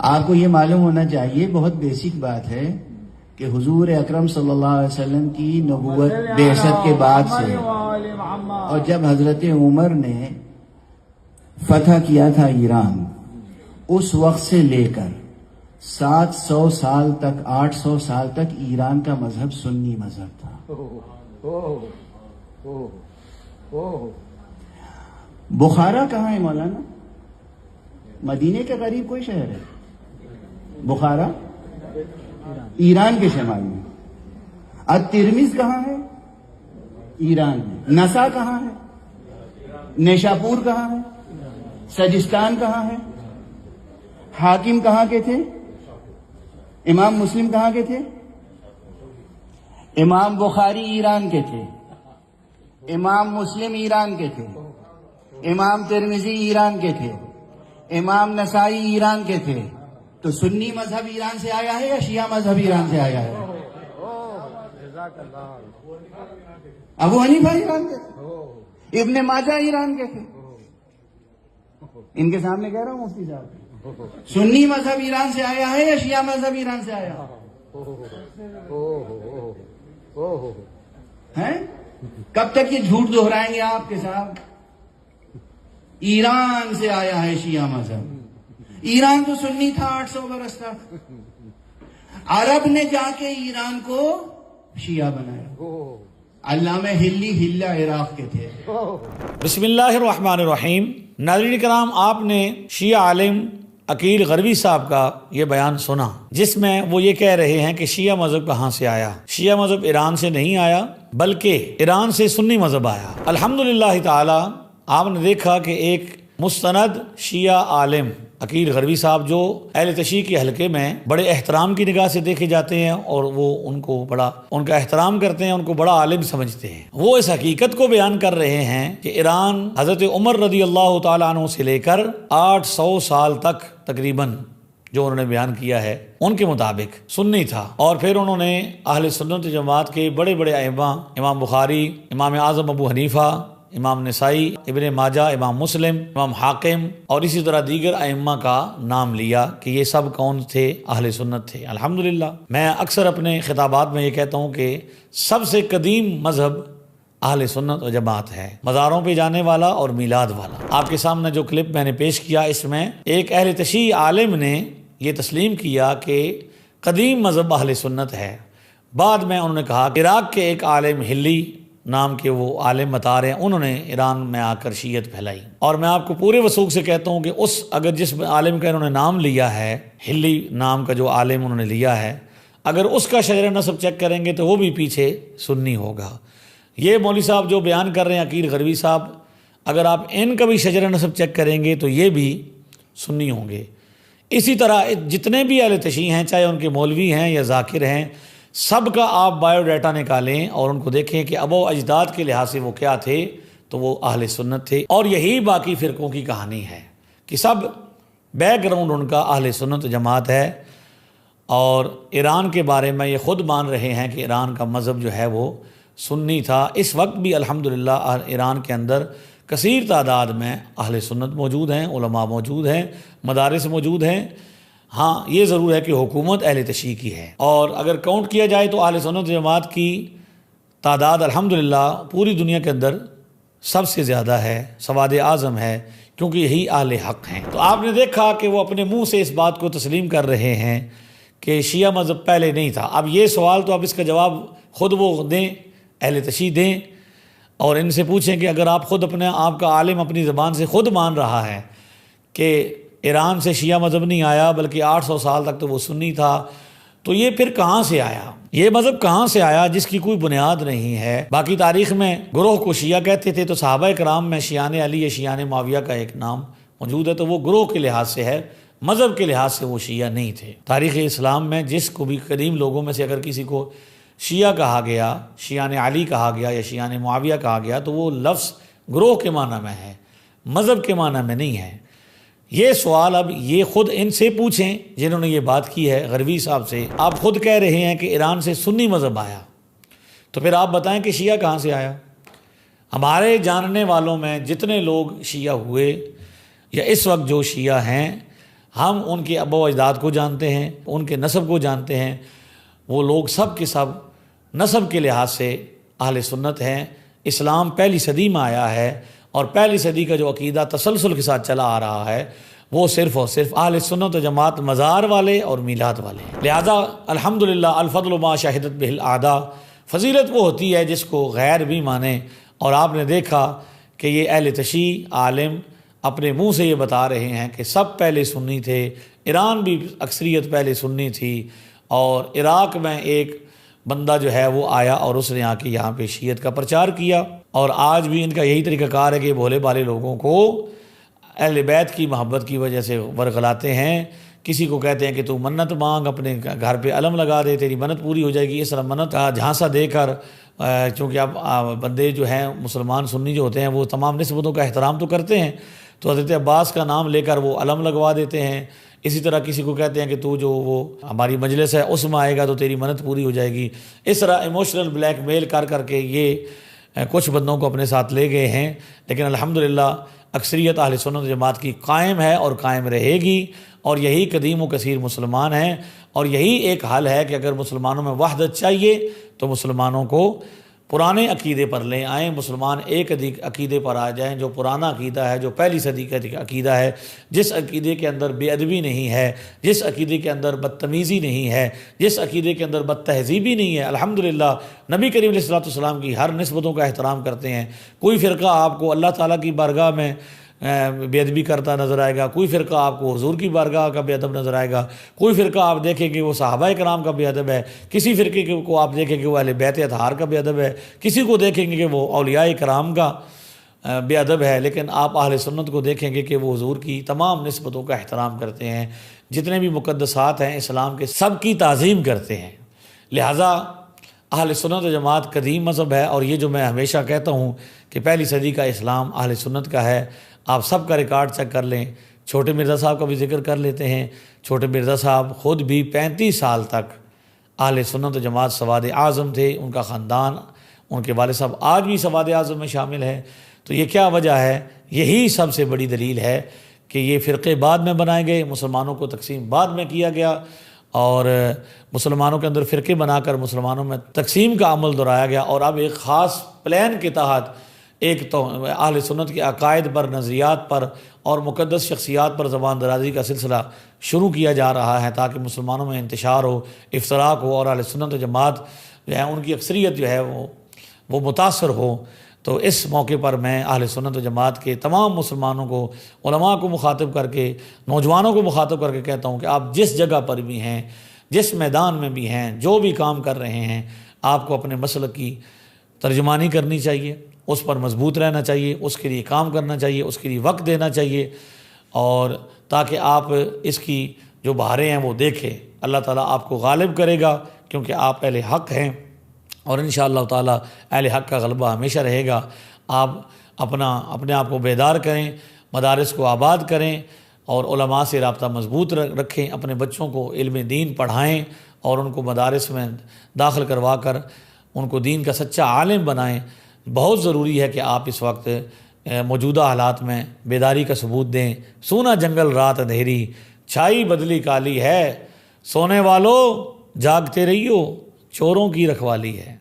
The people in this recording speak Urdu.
آپ کو یہ معلوم ہونا چاہیے، بہت بیسک بات ہے کہ حضور اکرم صلی اللہ علیہ وسلم کی نبوت بعثت کے بعد سے، اور جب حضرت عمر نے فتح کیا تھا ایران، اس وقت سے لے کر 700 سال تک 800 سال تک ایران کا مذہب سنی مذہب تھا۔ بخارا کہاں ہے مولانا؟ مدینے کے قریب کوئی شہر ہے؟ بخارا ایران کے شمال میں۔ الترمذ کہاں ہے؟ ایران میں۔ نسا کہاں ہے؟ نیشاپور کہاں ہے؟ سجستان کہاں ہے؟ حاکم کہاں کے تھے؟ امام مسلم کہاں کے تھے؟ امام بخاری ایران کے تھے، امام مسلم ایران کے تھے، امام ترمذی ایران کے تھے، امام نسائی ایران کے تھے۔ تو سنی مذہب ایران سے آیا ہے یا شیعہ مذہب ایران سے آیا ہے؟ ابو حنیفہ ایران کے تھے، ابن ماجہ ایران کے تھے۔ ان کے سامنے کہہ رہا ہوں مفتی صاحب، سنی مذہب ایران سے آیا ہے یا شیعہ مذہب ایران سے آیا ہے؟ کب تک یہ جھوٹ دہرائیں گے آپ کے ساتھ؟ ایران سے آیا ہے شیعہ مذہب۔ ایران تو سنی تھا 800 برس تک، عرب نے جا کے ایران کو شیعہ بنایا۔ علامہ ہلی ہلہ عراق کے تھے۔ بسم اللہ الرحمن الرحیم۔ ناظرین کرام، آپ نے شیعہ عالم عقیل غربی صاحب کا یہ بیان سنا، جس میں وہ یہ کہہ رہے ہیں کہ شیعہ مذہب کہاں سے آیا؟ شیعہ مذہب ایران سے نہیں آیا، بلکہ ایران سے سنی مذہب آیا۔ الحمدللہ تعالی آپ نے دیکھا کہ ایک مستند شیعہ عالم عقیل غربی صاحب، جو اہل تشیع کے حلقے میں بڑے احترام کی نگاہ سے دیکھے جاتے ہیں اور وہ ان کا احترام کرتے ہیں، ان کو بڑا عالم سمجھتے ہیں، وہ اس حقیقت کو بیان کر رہے ہیں کہ ایران حضرت عمر رضی اللہ تعالیٰ عنہ سے لے کر 800 سال تک تقریباً جو انہوں نے بیان کیا ہے ان کے مطابق سنی تھا۔ اور پھر انہوں نے اہل سنت جماعت کے بڑے بڑے ائمہ، امام بخاری، امام اعظم ابو حنیفہ، امام نسائی، ابن ماجہ، امام مسلم، امام حاکم اور اسی طرح دیگر ائمہ کا نام لیا کہ یہ سب کون تھے؟ اہل سنت تھے۔ الحمدللہ میں اکثر اپنے خطابات میں یہ کہتا ہوں کہ سب سے قدیم مذہب اہل سنت و جماعت ہے، مزاروں پہ جانے والا اور میلاد والا۔ آپ کے سامنے جو کلپ میں نے پیش کیا، اس میں ایک اہل تشیع عالم نے یہ تسلیم کیا کہ قدیم مذہب اہل سنت ہے۔ بعد میں انہوں نے کہا کہ عراق کے ایک عالم ہلی نام کے وہ عالم بتا رہے ہیں، انہوں نے ایران میں آ کر شیعت پھیلائی۔ اور میں آپ کو پورے وثوق سے کہتا ہوں کہ اگر جس عالم کا انہوں نے نام لیا ہے، ہلی نام کا جو عالم انہوں نے لیا ہے، اگر اس کا شجر نسب چیک کریں گے تو وہ بھی پیچھے سنی ہوگا۔ یہ مولوی صاحب جو بیان کر رہے ہیں عقیل غربی صاحب، اگر آپ ان کا بھی شجر نسب چیک کریں گے تو یہ بھی سنی ہوں گے۔ اسی طرح جتنے بھی اہل تشیع ہیں، چاہے ان کے مولوی ہیں یا ذاکر ہیں، سب کا آپ بایو ڈیٹا نکالیں اور ان کو دیکھیں کہ ابو اجداد کے لحاظ سے وہ کیا تھے، تو وہ اہل سنت تھے۔ اور یہی باقی فرقوں کی کہانی ہے کہ سب بیک گراؤنڈ ان کا اہل سنت جماعت ہے۔ اور ایران کے بارے میں یہ خود مان رہے ہیں کہ ایران کا مذہب جو ہے وہ سنی تھا۔ اس وقت بھی الحمدللہ ایران کے اندر کثیر تعداد میں اہل سنت موجود ہیں، علماء موجود ہیں، مدارس موجود ہیں۔ ہاں یہ ضرور ہے کہ حکومت اہل تشیع کی ہے، اور اگر کاؤنٹ کیا جائے تو اہل سنت جماعت کی تعداد الحمدللہ پوری دنیا کے اندر سب سے زیادہ ہے، سواد اعظم ہے، کیونکہ یہی اہل حق ہیں۔ تو آپ نے دیکھا کہ وہ اپنے منہ سے اس بات کو تسلیم کر رہے ہیں کہ شیعہ مذہب پہلے نہیں تھا۔ اب یہ سوال تو اب اس کا جواب خود وہ دیں، اہل تشیع دیں، اور ان سے پوچھیں کہ اگر آپ خود آپ کا عالم اپنی زبان سے خود مان رہا ہے کہ ایران سے شیعہ مذہب نہیں آیا بلکہ 800 سال تک تو وہ سنی تھا، تو یہ پھر کہاں سے آیا؟ یہ مذہب کہاں سے آیا جس کی کوئی بنیاد نہیں ہے؟ باقی تاریخ میں گروہ کو شیعہ کہتے تھے، تو صحابہ کرام میں شیعان علی یا شیعان معاویہ کا ایک نام موجود ہے، تو وہ گروہ کے لحاظ سے ہے، مذہب کے لحاظ سے وہ شیعہ نہیں تھے۔ تاریخ اسلام میں جس کو بھی قدیم لوگوں میں سے اگر کسی کو شیعہ کہا گیا، شیعان علی کہا گیا یا شیعان معاویہ کہا گیا، تو وہ لفظ گروہ کے معنی میں ہے، مذہب کے معنی میں نہیں ہے۔ یہ سوال اب یہ خود ان سے پوچھیں جنہوں نے یہ بات کی ہے، غربی صاحب سے۔ آپ خود کہہ رہے ہیں کہ ایران سے سنی مذہب آیا، تو پھر آپ بتائیں کہ شیعہ کہاں سے آیا؟ ہمارے جاننے والوں میں جتنے لوگ شیعہ ہوئے یا اس وقت جو شیعہ ہیں، ہم ان کے ابا و اجداد کو جانتے ہیں، ان کے نسب کو جانتے ہیں، وہ لوگ سب کے سب نسب کے لحاظ سے اہل سنت ہیں۔ اسلام پہلی صدی میں آیا ہے، اور پہلی صدی کا جو عقیدہ تسلسل کے ساتھ چلا آ رہا ہے وہ صرف اور صرف اہل سنت و جماعت مزار والے اور میلاد والے ہیں۔ لہذا الحمدللہ الفضل ما شہدت بہ الاعداء، فضیلت وہ ہوتی ہے جس کو غیر بھی مانے۔ اور آپ نے دیکھا کہ یہ اہل تشیع عالم اپنے منہ سے یہ بتا رہے ہیں کہ سب پہلے سنی تھے، ایران بھی اکثریت پہلے سنی تھی، اور عراق میں ایک بندہ جو ہے وہ آیا اور اس نے آ کے یہاں پہ شیعت کا پرچار کیا۔ اور آج بھی ان کا یہی طریقہ کار ہے کہ بھولے بھالے لوگوں کو اہل بیت کی محبت کی وجہ سے ورغلاتے ہیں۔ کسی کو کہتے ہیں کہ تو منت مانگ، اپنے گھر پہ علم لگا دے، تیری منت پوری ہو جائے گی۔ اس طرح منت جھانسا دے کر، چونکہ اب بندے جو ہیں مسلمان سنی جو ہوتے ہیں وہ تمام نسبتوں کا احترام تو کرتے ہیں، تو حضرت عباس کا نام لے کر وہ علم لگوا دیتے ہیں۔ اسی طرح کسی کو کہتے ہیں کہ تو جو وہ ہماری مجلس ہے اس میں آئے گا تو تیری منت پوری ہو جائے گی۔ اس طرح ایموشنل بلیک میل کر کر کے یہ کچھ بندوں کو اپنے ساتھ لے گئے ہیں، لیکن الحمدللہ اکثریت اہل سنت جماعت کی قائم ہے اور قائم رہے گی، اور یہی قدیم و کثیر مسلمان ہیں، اور یہی ایک حل ہے کہ اگر مسلمانوں میں وحدت چاہیے تو مسلمانوں کو پرانے عقیدے پر لے آئیں، مسلمان ایک عقیدے پر آ جائیں جو پرانا عقیدہ ہے، جو پہلی صدی کا عقیدہ ہے، جس عقیدے کے اندر بے ادبی نہیں ہے، جس عقیدے کے اندر بدتمیزی نہیں ہے، جس عقیدے کے اندر بد تہذیبی نہیں ہے۔ الحمدللہ نبی کریم علیہ الصلوۃ والسلام کی ہر نسبتوں کا احترام کرتے ہیں۔ کوئی فرقہ آپ کو اللہ تعالیٰ کی بارگاہ میں بے ادبی کرتا نظر آئے گا، کوئی فرقہ آپ کو حضور کی بارگاہ کا بے ادب نظر آئے گا، کوئی فرقہ آپ دیکھیں کہ وہ صحابہ کرام کا بے ادب ہے، کسی فرقے کو آپ دیکھیں کہ وہ اہل بیت اطہار کا بے ادب ہے، کسی کو دیکھیں گے کہ وہ اولیاء کرام کا بے ادب ہے، لیکن آپ اہل سنت کو دیکھیں گے کہ وہ حضور کی تمام نسبتوں کا احترام کرتے ہیں، جتنے بھی مقدسات ہیں اسلام کے سب کی تعظیم کرتے ہیں۔ لہٰذا اہل سنت و جماعت قدیم مذہب ہے، اور یہ جو میں ہمیشہ کہتا ہوں کہ پہلی صدی کا اسلام اہل سنت کا ہے۔ آپ سب کا ریکارڈ چیک کر لیں، چھوٹے مرزا صاحب کا بھی ذکر کر لیتے ہیں۔ چھوٹے مرزا صاحب خود بھی 35 سال تک اہل سنت و جماعت سواد اعظم تھے، ان کا خاندان، ان کے والد صاحب آج بھی سواد اعظم میں شامل ہیں۔ تو یہ کیا وجہ ہے؟ یہی سب سے بڑی دلیل ہے کہ یہ فرقے بعد میں بنائے گئے، مسلمانوں کو تقسیم بعد میں کیا گیا، اور مسلمانوں کے اندر فرقے بنا کر مسلمانوں میں تقسیم کا عمل دہرایا گیا، اور اب ایک خاص پلان کے تحت ایک تو اہل سنت کے عقائد پر، نظریات پر اور مقدس شخصیات پر زبان درازی کا سلسلہ شروع کیا جا رہا ہے، تاکہ مسلمانوں میں انتشار ہو، افتراق ہو، اور اہل سنت و جماعت جو ہے ان کی اکثریت جو ہے وہ متاثر ہو۔ تو اس موقع پر میں اہل سنت و جماعت کے تمام مسلمانوں کو، علماء کو مخاطب کر کے، نوجوانوں کو مخاطب کر کے کہتا ہوں کہ آپ جس جگہ پر بھی ہیں، جس میدان میں بھی ہیں، جو بھی کام کر رہے ہیں، آپ کو اپنے مسلک کی ترجمانی کرنی چاہیے، اس پر مضبوط رہنا چاہیے، اس کے لیے کام کرنا چاہیے، اس کے لیے وقت دینا چاہیے، اور تاکہ آپ اس کی جو بہاریں ہیں وہ دیکھیں۔ اللہ تعالیٰ آپ کو غالب کرے گا، کیونکہ آپ اہل حق ہیں، اور انشاءاللہ تعالیٰ اہل حق کا غلبہ ہمیشہ رہے گا۔ آپ اپنے آپ کو بیدار کریں، مدارس کو آباد کریں، اور علماء سے رابطہ مضبوط رکھیں، اپنے بچوں کو علم دین پڑھائیں، اور ان کو مدارس میں داخل کروا کر ان کو دین کا سچا عالم بنائیں۔ بہت ضروری ہے کہ آپ اس وقت موجودہ حالات میں بیداری کا ثبوت دیں۔ سونا جنگل رات اندھیری، چھائی بدلی کالی ہے، سونے والوں جاگتے رہیو، چوروں کی رکھوالی ہے۔